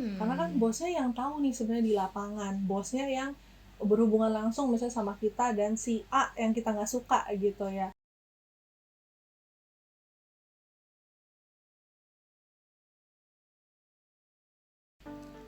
Karena kan bosnya yang tahu nih sebenarnya di lapangan, bosnya yang berhubungan langsung misalnya sama kita dan si A yang kita nggak suka gitu ya.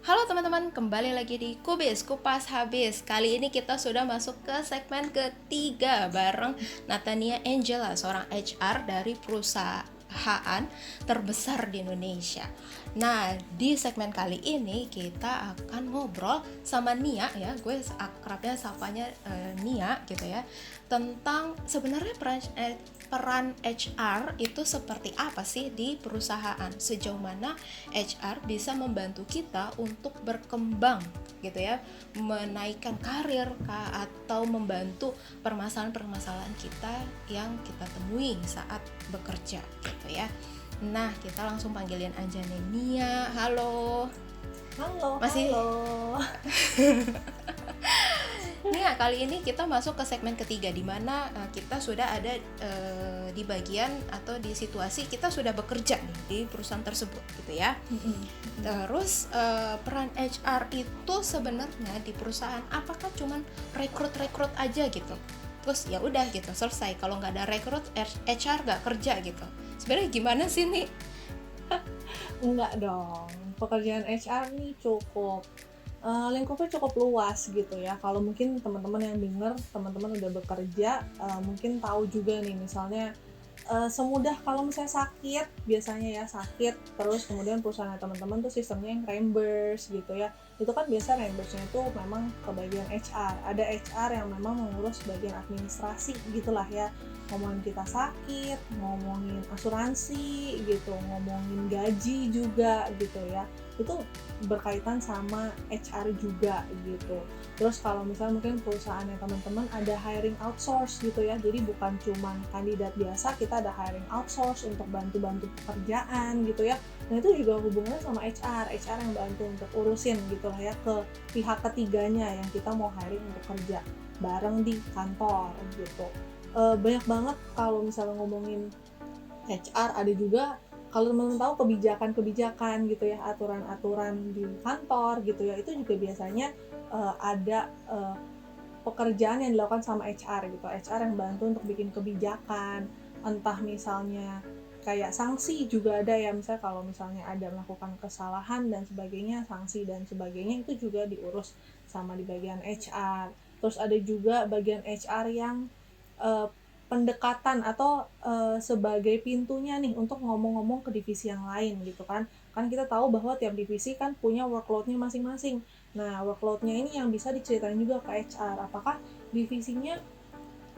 Halo teman-teman, kembali lagi di Kubis, Kupas Habis. Kali ini kita sudah masuk ke segmen ketiga bareng Natania Angela, seorang HR dari perusahaan terbesar di Indonesia. Nah, di segmen kali ini kita akan ngobrol sama Nia ya, gue akrabnya sapanya Nia gitu ya, tentang sebenarnya peran HR itu seperti apa sih di perusahaan, sejauh mana HR bisa membantu kita untuk berkembang gitu ya, menaikkan karir atau membantu permasalahan-permasalahan kita yang kita temui saat bekerja gitu ya. Nah, kita langsung panggilin aja nih Nia. Halo. Halo, Masih halo. Nia, kali ini kita masuk ke segmen ketiga di mana kita sudah ada di bagian atau di situasi kita sudah bekerja nih di perusahaan tersebut gitu ya. Terus peran HR itu sebenarnya di perusahaan apakah cuman rekrut aja gitu? Terus ya udah gitu selesai. Kalau nggak ada rekrut, HR nggak kerja gitu. Sebenarnya gimana sih nih? Enggak dong, pekerjaan HR nih cukup lingkupnya cukup luas gitu ya. Kalau mungkin teman-teman yang denger, teman-teman udah bekerja, mungkin tahu juga nih misalnya semudah kalau misalnya sakit, biasanya ya sakit, terus kemudian perusahaan teman-teman tuh sistemnya yang reimburse gitu ya. Itu kan biasa reimburse-nya itu memang ke bagian HR. Ada HR yang memang mengurus bagian administrasi gitulah ya. Ngomongin kita sakit, ngomongin asuransi gitu, ngomongin gaji juga gitu ya. Itu berkaitan sama HR juga gitu. Terus kalau misalnya mungkin perusahaannya teman-teman ada hiring outsource gitu ya, jadi bukan cuma kandidat biasa, kita ada hiring outsource untuk bantu-bantu pekerjaan gitu ya. Nah itu juga hubungannya sama HR yang bantu untuk urusin gitu lah ya ke pihak ketiganya yang kita mau hiring untuk kerja bareng di kantor gitu. Banyak banget kalau misalnya ngomongin HR, ada juga kalau teman-teman tahu kebijakan-kebijakan gitu ya, aturan-aturan di kantor gitu ya, itu juga biasanya ada pekerjaan yang dilakukan sama HR gitu. HR yang bantu untuk bikin kebijakan, entah misalnya kayak sanksi juga ada ya, misalnya kalau misalnya ada melakukan kesalahan dan sebagainya, sanksi dan sebagainya itu juga diurus sama di bagian HR. Terus ada juga bagian HR yang uh, pendekatan atau sebagai pintunya nih untuk ngomong-ngomong ke divisi yang lain gitu kan. Kan kita tahu bahwa tiap divisi kan punya workload-nya masing-masing. Nah, workload-nya ini yang bisa diceritain juga ke HR. Apakah divisinya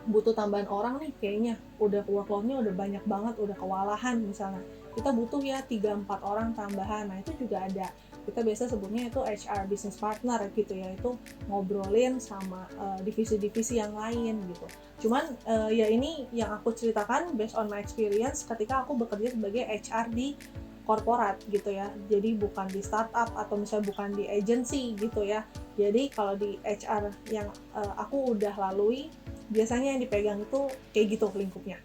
butuh tambahan orang nih, kayaknya udah workload-nya udah banyak banget, udah kewalahan misalnya. Kita butuh ya 3-4 orang tambahan. Nah, itu juga ada. Kita biasa sebutnya itu HR business partner gitu ya, itu ngobrolin sama divisi-divisi yang lain gitu. Cuman ya ini yang aku ceritakan based on my experience ketika aku bekerja sebagai HR di korporat gitu ya, jadi bukan di startup atau misalnya bukan di agency gitu ya. Jadi kalau di HR yang aku udah lalui, biasanya yang dipegang itu kayak gitu lingkupnya.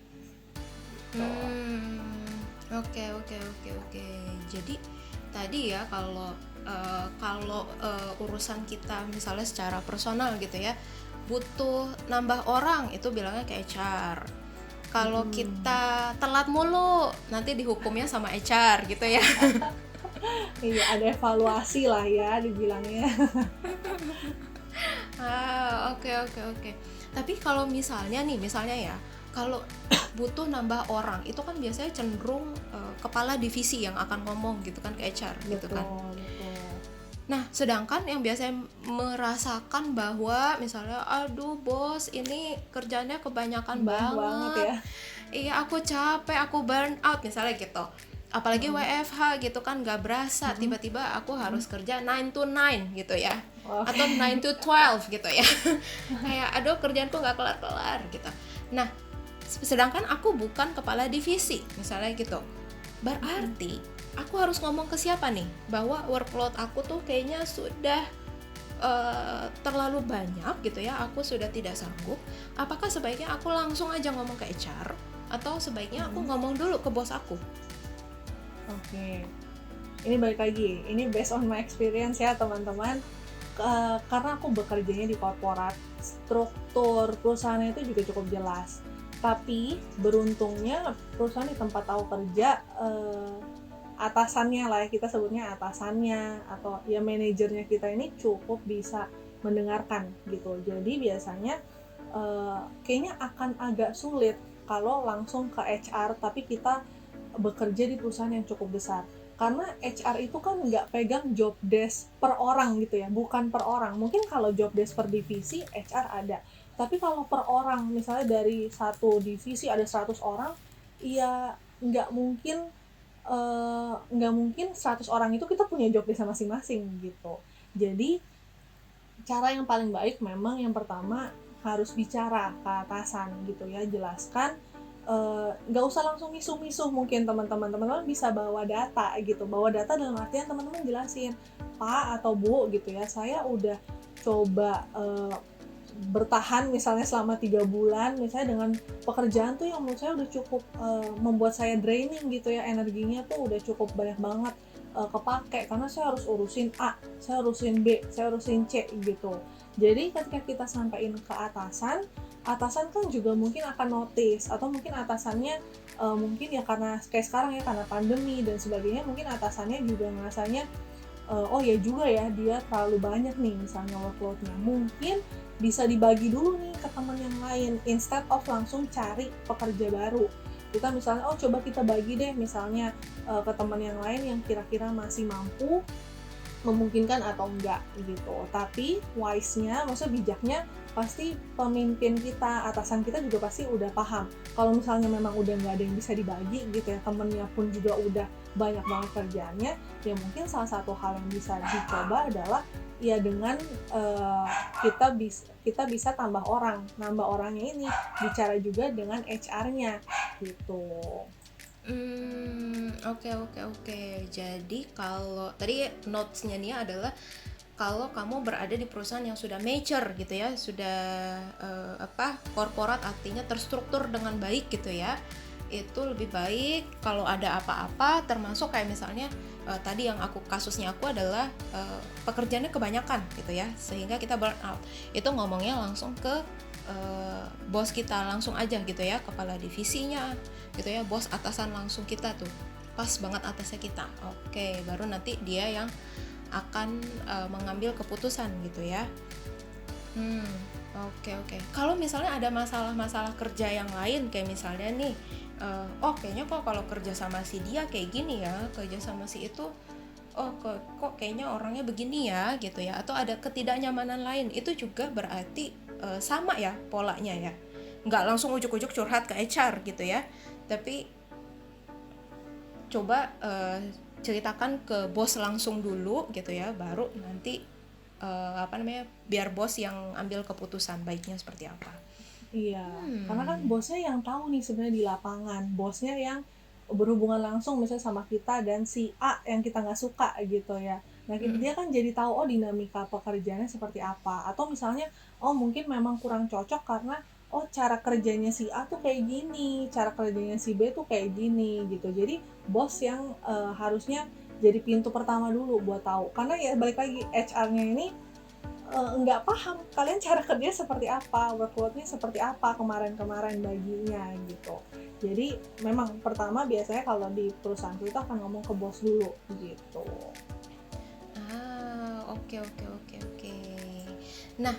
Oke. Jadi tadi ya kalau urusan kita misalnya secara personal gitu ya, butuh nambah orang itu bilangnya ke HR. Kalau kita telat mulu nanti dihukumnya sama HR gitu ya. Iya, ada evaluasi lah ya dibilangnya. Oke. Tapi kalau misalnya ya, kalau butuh nambah orang itu kan biasanya cenderung kepala divisi yang akan ngomong gitu kan ke HR gitu kan. Betul. Nah, sedangkan yang biasanya merasakan bahwa misalnya, aduh bos, ini kerjanya kebanyakan Banget banget. ya. Iya, aku capek, aku burn out misalnya gitu. Apalagi WFH gitu kan, gak berasa tiba-tiba aku harus kerja 9 to 9 gitu ya. Oke. Atau 9 to 12 gitu ya. Kayak aduh kerjaanku gak kelar-kelar gitu. Nah, sedangkan aku bukan kepala divisi misalnya gitu. Berarti aku harus ngomong ke siapa nih bahwa workload aku tuh kayaknya sudah terlalu banyak gitu ya, aku sudah tidak sanggup. Apakah sebaiknya aku langsung aja ngomong ke HR atau sebaiknya aku ngomong dulu ke bos aku? Oke. ini balik lagi, ini based on my experience ya teman-teman. Karena aku bekerjanya di korporat, struktur perusahaannya itu juga cukup jelas. Tapi beruntungnya perusahaan di tempat aku kerja, atasannya lah ya, kita sebutnya atasannya atau ya manajernya kita ini cukup bisa mendengarkan gitu. Jadi biasanya kayaknya akan agak sulit kalau langsung ke HR tapi kita bekerja di perusahaan yang cukup besar. Karena HR itu kan nggak pegang job desk per orang gitu ya, bukan per orang. Mungkin kalau job desk per divisi HR ada, tapi kalau per orang, misalnya dari satu divisi ada 100 orang, ya nggak mungkin 100 orang itu kita punya job desk masing-masing gitu. Jadi cara yang paling baik memang yang pertama harus bicara ke atasan gitu ya, jelaskan, nggak usah langsung misuh-misuh, mungkin teman-teman bisa bawa data gitu, bawa data dalam artian teman-teman jelasin, Pak atau Bu gitu ya, saya udah coba bertahan misalnya selama 3 bulan misalnya dengan pekerjaan tuh yang menurut saya udah cukup membuat saya draining gitu ya, energinya tuh udah cukup banyak banget kepake karena saya harus urusin A, saya urusin B, saya urusin C gitu. Jadi ketika kita sampaikan ke atasan kan juga mungkin akan notice, atau mungkin atasannya mungkin ya karena kayak sekarang ya karena pandemi dan sebagainya, mungkin atasannya juga ngerasanya oh ya juga ya dia terlalu banyak nih misalnya workload-nya, mungkin bisa dibagi dulu nih ke teman yang lain instead of langsung cari pekerja baru. Kita misalnya coba kita bagi deh misalnya ke teman yang lain yang kira-kira masih mampu, memungkinkan atau enggak gitu. Tapi wise-nya, maksudnya bijaknya, pasti pemimpin kita, atasan kita juga pasti udah paham kalau misalnya memang udah nggak ada yang bisa dibagi gitu ya, temennya pun juga udah banyak banget kerjaannya, ya mungkin salah satu hal yang bisa dicoba adalah ya dengan kita bisa nambah orangnya ini, bicara juga dengan HR-nya gitu. Oke. Jadi kalau tadi notesnya nih adalah kalau kamu berada di perusahaan yang sudah mature gitu ya, sudah korporat, artinya terstruktur dengan baik gitu ya, itu lebih baik kalau ada apa-apa, termasuk kayak misalnya tadi yang kasusnya aku adalah pekerjaannya kebanyakan gitu ya, sehingga kita burn out. Itu ngomongnya langsung ke bos kita langsung aja gitu ya, kepala divisinya gitu ya, bos atasan langsung kita tuh, pas banget atasnya kita. Oke, baru nanti dia yang akan mengambil keputusan gitu ya. Oke. Kalau misalnya ada masalah-masalah kerja yang lain, kayak misalnya nih, kayaknya kok kalau kerja sama si dia kayak gini ya, kerja sama si itu, kok kayaknya orangnya begini ya gitu ya, atau ada ketidaknyamanan lain, itu juga berarti sama ya polanya ya, nggak langsung ujuk-ujuk curhat ke HR gitu ya, tapi coba ceritakan ke bos langsung dulu gitu ya, baru nanti biar bos yang ambil keputusan baiknya seperti apa. Iya, karena kan bosnya yang tahu nih sebenarnya di lapangan, bosnya yang berhubungan langsung misalnya sama kita dan si A yang kita nggak suka gitu ya. Nah dia kan jadi tahu dinamika pekerjaannya seperti apa, atau misalnya mungkin memang kurang cocok karena cara kerjanya si A tuh kayak gini, cara kerjanya si B tuh kayak gini gitu. Jadi bos yang harusnya jadi pintu pertama dulu buat tahu, karena ya balik lagi HR-nya ini nggak paham kalian cara kerja seperti apa, workload-nya seperti apa kemarin baginya gitu. Jadi memang pertama biasanya kalau di perusahaan kita akan ngomong ke bos dulu gitu. Oke. Nah,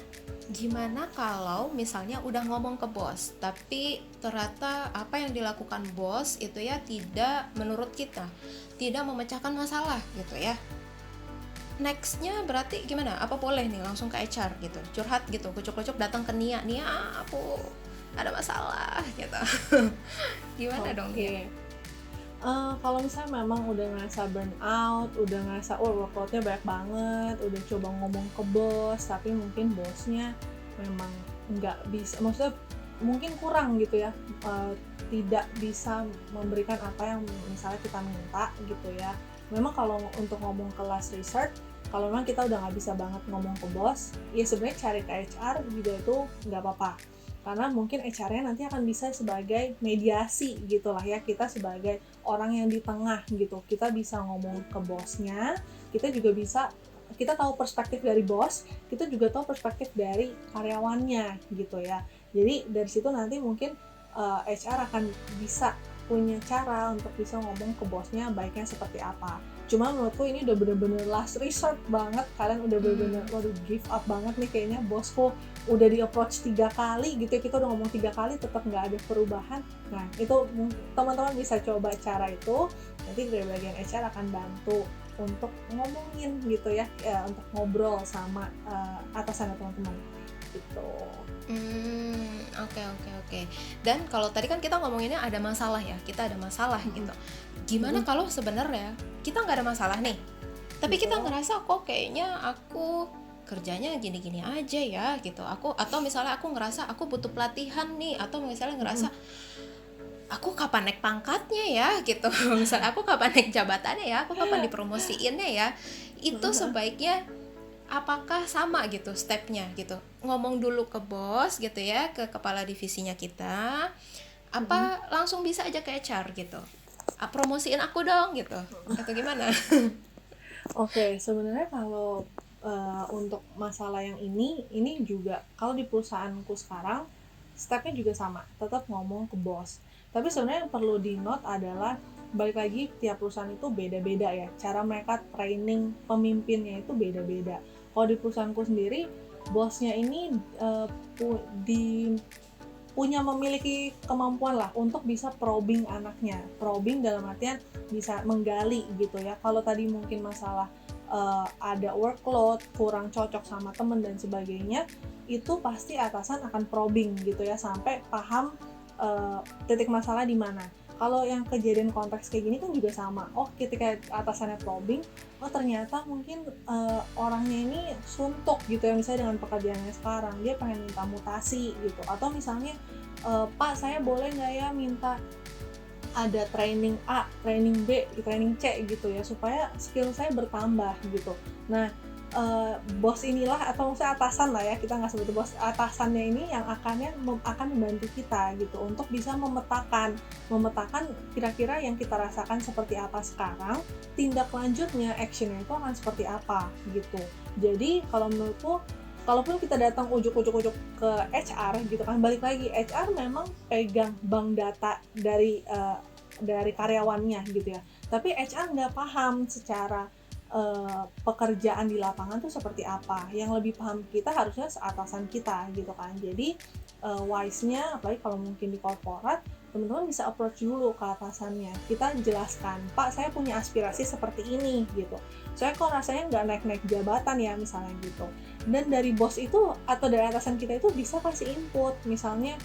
gimana kalau misalnya udah ngomong ke bos, tapi ternyata apa yang dilakukan bos itu ya tidak menurut kita, tidak memecahkan masalah gitu ya. Nextnya berarti gimana? Apa boleh nih langsung ke HR gitu, curhat gitu, kucuk-kucuk datang ke Nia, aku ada masalah gitu. Gimana dong Nia? Kalau misalnya memang udah ngerasa burn out, udah ngerasa workload-nya banyak banget, udah coba ngomong ke bos, tapi mungkin bosnya memang nggak bisa, maksudnya mungkin kurang gitu ya, tidak bisa memberikan apa yang misalnya kita minta gitu ya. Memang kalau untuk ngomong ke last resort, kalau memang kita udah nggak bisa banget ngomong ke bos, ya sebenarnya cari ke HR juga itu nggak apa-apa. Karena mungkin HR-nya nanti akan bisa sebagai mediasi gitu lah ya, kita sebagai orang yang di tengah gitu. Kita bisa ngomong ke bosnya, kita tahu perspektif dari bos, kita juga tahu perspektif dari karyawannya gitu ya. Jadi dari situ nanti mungkin HR akan bisa punya cara untuk bisa ngomong ke bosnya baiknya seperti apa. Cuma menurutku ini udah bener-bener last resort banget, kalian udah bener-bener waduh give up banget nih kayaknya, bosku udah di approach 3 kali gitu ya, kita udah ngomong 3 kali tetap nggak ada perubahan. Nah itu teman-teman bisa coba cara itu, nanti dari bagian HR akan bantu untuk ngomongin gitu ya, untuk ngobrol sama atasan teman-teman gitu. Oke. Dan kalau tadi kan kita ngomonginnya ada masalah ya, kita ada masalah gitu. Gimana kalau sebenarnya kita nggak ada masalah nih, tapi kita ngerasa kok kayaknya aku kerjanya gini-gini aja ya gitu. Atau misalnya aku ngerasa aku butuh pelatihan nih, atau misalnya ngerasa aku kapan naik pangkatnya ya gitu. Misalnya aku kapan naik jabatannya ya, aku kapan dipromosiinnya ya. Itu sebaiknya apakah sama gitu stepnya gitu, ngomong dulu ke bos gitu ya, ke kepala divisinya kita, apa langsung bisa aja ke HR gitu, promosiin aku dong gitu, atau gimana? Oke, sebenarnya kalau untuk masalah yang ini juga kalau di perusahaanku sekarang stepnya juga sama, tetap ngomong ke bos. Tapi sebenarnya yang perlu di note adalah balik lagi tiap perusahaan itu beda-beda ya, cara mereka training pemimpinnya itu beda-beda. Kalau di perusahaanku sendiri, bosnya ini memiliki kemampuan lah untuk bisa probing anaknya. Probing dalam artian bisa menggali gitu ya. Kalau tadi mungkin masalah ada workload, kurang cocok sama temen dan sebagainya, itu pasti atasan akan probing gitu ya, sampai paham titik masalah di mana. Kalau yang kejadian konteks kayak gini kan juga sama. Oh, ketika atasannya probing, oh ternyata mungkin orangnya ini suntuk gitu ya, misalnya dengan pekerjaannya sekarang, dia pengen minta mutasi gitu. Atau misalnya, Pak saya boleh nggak ya minta ada training A, training B, training C gitu ya, supaya skill saya bertambah gitu. Nah, bos inilah, atau maksudnya atasan lah ya, kita nggak sebut bos, atasannya ini yang akan membantu kita gitu untuk bisa memetakan kira-kira yang kita rasakan seperti apa sekarang, tindak lanjutnya, actionnya itu akan seperti apa gitu. Jadi kalau menurutku, kalaupun kita datang ujuk-ujuk ke HR gitu kan, balik lagi HR memang pegang bank data dari karyawannya gitu ya, tapi HR nggak paham secara pekerjaan di lapangan tuh seperti apa. Yang lebih paham kita harusnya atasan kita gitu kan. Jadi wise-nya, apalagi kalau mungkin di korporat, teman-teman bisa approach dulu ke atasannya. Kita jelaskan, Pak saya punya aspirasi seperti ini gitu, saya kok rasanya nggak naik-naik jabatan ya misalnya gitu. Dan dari bos itu atau dari atasan kita itu bisa kasih input, misalnya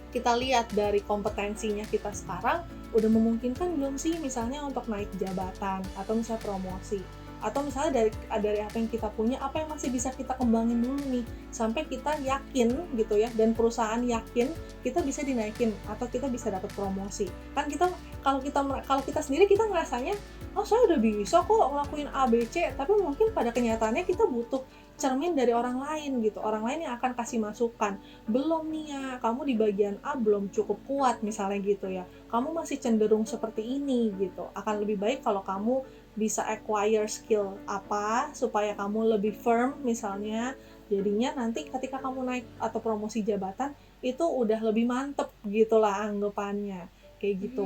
kita lihat dari kompetensinya kita sekarang udah memungkinkan belum sih misalnya untuk naik jabatan atau misalnya promosi, atau misalnya dari apa yang kita punya, apa yang masih bisa kita kembangin dulu nih sampai kita yakin gitu ya, dan perusahaan yakin kita bisa dinaikin atau kita bisa dapat promosi. Kan kita kalau kita sendiri kita ngerasanya oh saya udah bisa kok ngelakuin A B C, tapi mungkin pada kenyataannya kita butuh cermin dari orang lain gitu, orang lain yang akan kasih masukan, belum nih ya kamu di bagian A belum cukup kuat misalnya gitu ya, kamu masih cenderung seperti ini gitu, akan lebih baik kalau kamu bisa acquire skill apa supaya kamu lebih firm misalnya, jadinya nanti ketika kamu naik atau promosi jabatan itu udah lebih mantep gitulah anggapannya kayak gitu.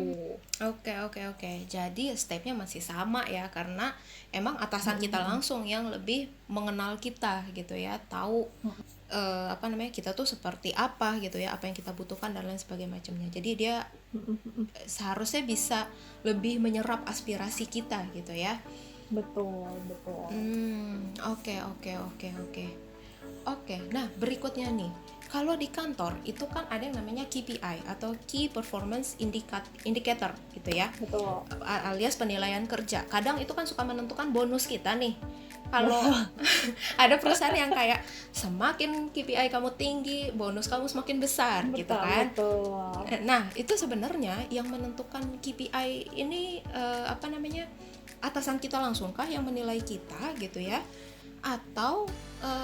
Oke. Jadi stepnya masih sama ya, karena emang atasan kita langsung yang lebih mengenal kita gitu ya, tahu kita tuh seperti apa gitu ya, apa yang kita butuhkan dan lain sebagainya macamnya. Jadi dia seharusnya bisa lebih menyerap aspirasi kita gitu ya. Betul. Oke. Nah, berikutnya nih, kalau di kantor itu kan ada yang namanya KPI atau Key Performance Indicator gitu ya. Betul. Alias penilaian kerja. Kadang itu kan suka menentukan bonus kita nih. Kalau ada perusahaan yang kayak semakin KPI kamu tinggi, bonus kamu semakin besar gitu kan. Betul. Nah, itu sebenarnya yang menentukan KPI ini atasan kita langsungkah yang menilai kita gitu ya? Atau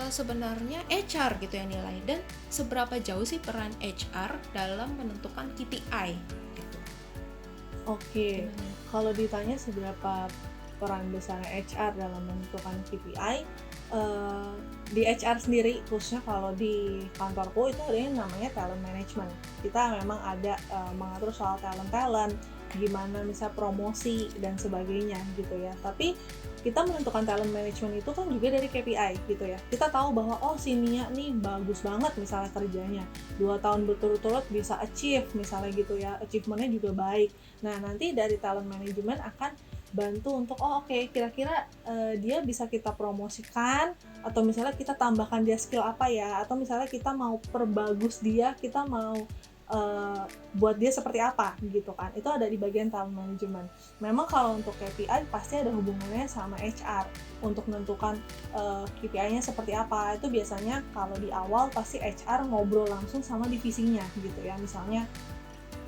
sebenarnya HR gitu yang nilai, dan seberapa jauh sih peran HR dalam menentukan KPI gitu? Oke, Gimana? kalau ditanya seberapa peran besar HR dalam menentukan KPI, di HR sendiri, khususnya kalau di kantorku itu ada yang namanya talent management. Kita memang ada mengatur soal talent, gimana misal promosi dan sebagainya gitu ya. Tapi kita menentukan talent management itu kan juga dari KPI gitu ya. Kita tahu bahwa oh si Nia nih bagus banget misalnya kerjanya, 2 tahun berturut-turut bisa achieve misalnya gitu ya, achievementnya juga baik. Nah, nanti dari talent management akan bantu untuk oh oke, kira-kira dia bisa kita promosikan, atau misalnya kita tambahkan dia skill apa ya, atau misalnya kita mau perbagus dia, kita mau buat dia seperti apa gitu kan. Itu ada di bagian talent management. Memang kalau untuk KPI pasti ada hubungannya sama HR untuk menentukan KPI-nya seperti apa. Itu biasanya kalau di awal pasti HR ngobrol langsung sama divisinya gitu ya. Misalnya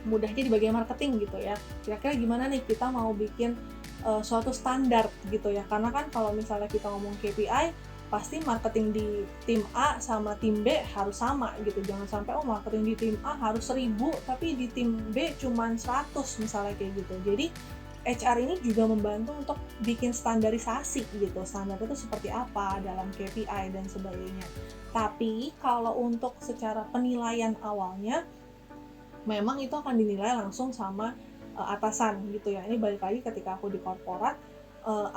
mudahnya di bagian marketing gitu ya, kira-kira gimana nih kita mau bikin suatu standar gitu ya, karena kan kalau misalnya kita ngomong KPI pasti marketing di tim A sama tim B harus sama gitu, jangan sampai oh marketing di tim A harus 1000 tapi di tim B cuman 100 misalnya kayak gitu. Jadi HR ini juga membantu untuk bikin standarisasi gitu, standar itu seperti apa dalam KPI dan sebagainya. Tapi kalau untuk secara penilaian awalnya memang itu akan dinilai langsung sama atasan gitu ya. Ini balik lagi ketika aku di korporat,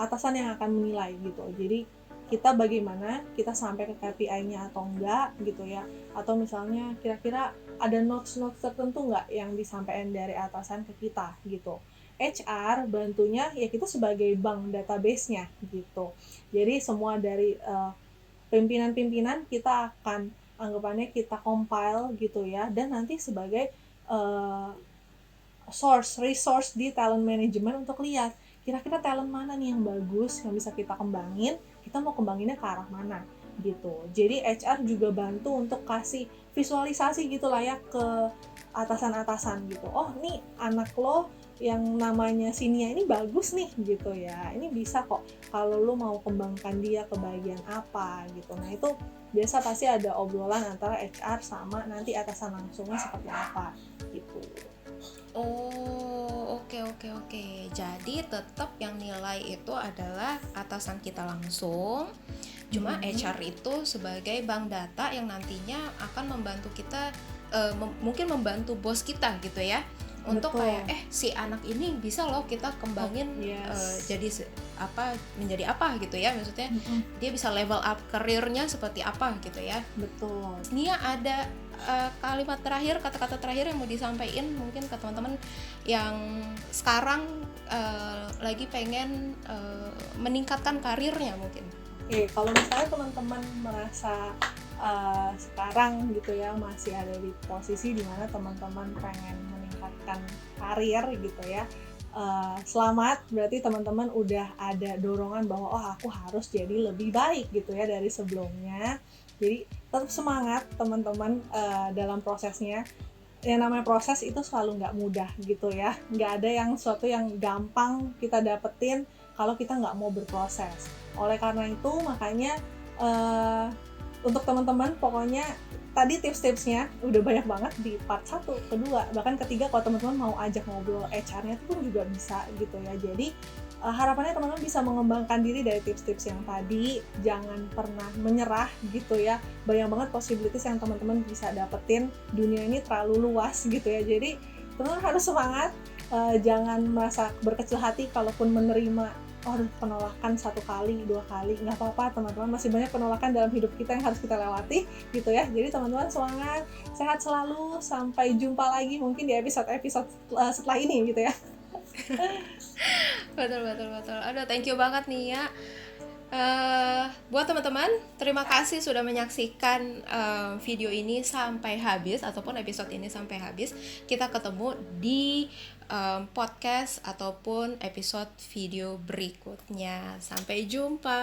atasan yang akan menilai gitu. Jadi kita bagaimana kita sampai ke KPI-nya atau enggak gitu ya, atau misalnya kira-kira ada notes-notes tertentu enggak yang disampaikan dari atasan ke kita gitu. HR bantunya ya kita sebagai bank database-nya gitu. Jadi semua dari pimpinan-pimpinan kita akan anggapannya kita compile gitu ya, dan nanti sebagai uh, resource di talent management untuk lihat kira-kira talent mana nih yang bagus yang bisa kita kembangin, kita mau kembanginnya ke arah mana gitu. Jadi HR juga bantu untuk kasih visualisasi gitulah ya ke atasan-atasan gitu. Oh nih anak lo yang namanya Sinia ini bagus nih gitu ya, ini bisa kok kalau lo mau kembangkan dia ke bagian apa gitu. Nah itu biasa pasti ada obrolan antara HR sama nanti atasan langsungnya seperti apa gitu. Oh, oke oke oke. Jadi tetap yang nilai itu adalah atasan kita langsung. Cuma HR itu sebagai bank data yang nantinya akan membantu kita, mungkin membantu bos kita gitu ya. Untuk Betul. kayak si anak ini bisa loh kita kembangin Yes. jadi menjadi apa gitu ya. Maksudnya dia bisa level up karirnya seperti apa gitu ya. Betul. Nia ada kalimat terakhir, kata-kata terakhir yang mau disampaikan mungkin ke teman-teman yang sekarang lagi pengen meningkatkan karirnya mungkin. Oke, kalau misalnya teman-teman merasa sekarang gitu ya masih ada di posisi dimana teman-teman pengen meningkatkan karir gitu ya, selamat, berarti teman-teman udah ada dorongan bahwa oh aku harus jadi lebih baik gitu ya dari sebelumnya. Jadi tetap semangat teman-teman dalam prosesnya. Yang namanya proses itu selalu nggak mudah gitu ya, nggak ada yang suatu yang gampang kita dapetin kalau kita nggak mau berproses. Oleh karena itu makanya untuk teman-teman pokoknya tadi tips-tipsnya udah banyak banget di part 1, kedua, bahkan ketiga kalau teman-teman mau ajak ngobrol HR-nya itu pun juga bisa gitu ya. Jadi harapannya teman-teman bisa mengembangkan diri dari tips-tips yang tadi, jangan pernah menyerah gitu ya. Banyak banget possibilities yang teman-teman bisa dapetin, dunia ini terlalu luas gitu ya. Jadi teman-teman harus semangat, jangan merasa berkecil hati kalaupun menerima penolakan 1 kali, 2 kali, nggak apa-apa teman-teman, masih banyak penolakan dalam hidup kita yang harus kita lewati gitu ya. Jadi teman-teman semangat, sehat selalu, sampai jumpa lagi mungkin di episode-episode setelah ini gitu ya. Betul. Aduh, thank you banget nih ya. Buat teman-teman, terima kasih sudah menyaksikan video ini sampai habis ataupun episode ini sampai habis. Kita ketemu di podcast ataupun episode video berikutnya. Sampai jumpa.